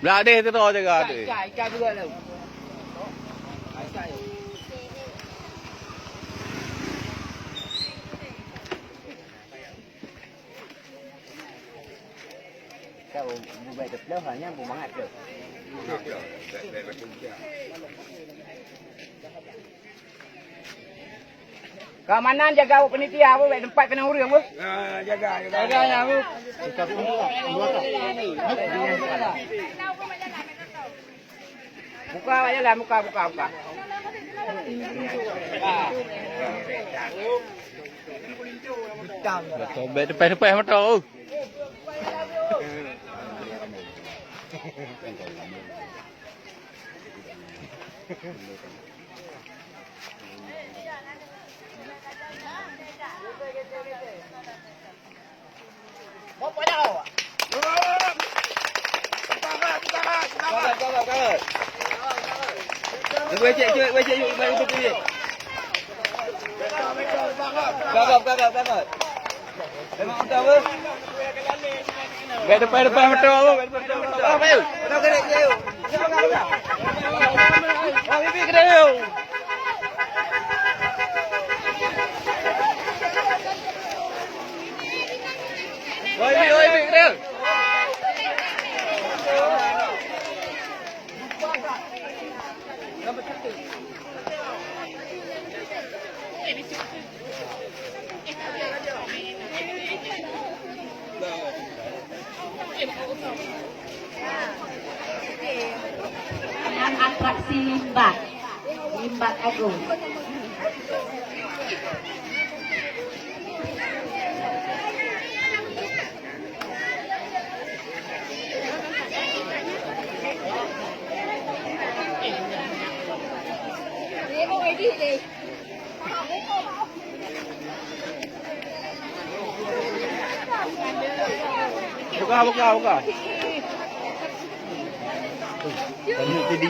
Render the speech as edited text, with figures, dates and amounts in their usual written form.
Belah deh tu jaga tu. Ikan juga tu. Kau buat tu hanya bumangat tu. Kau mana jaga penitia apa baik tempat kena urang apa? Jaga. Jaganya apa? Buka aja lah, buka. Sobek depan mata tu. Apa dah? Kawan. Cuba cek yuk bagi tu ni. Kakak. Memang betul apa? Depan mata apa? Apa yuk? Betul ke dia yuk? Oh, bibi kena yuk. Oi, kena. Dengan atraksi limbat agung. Buka. Tadi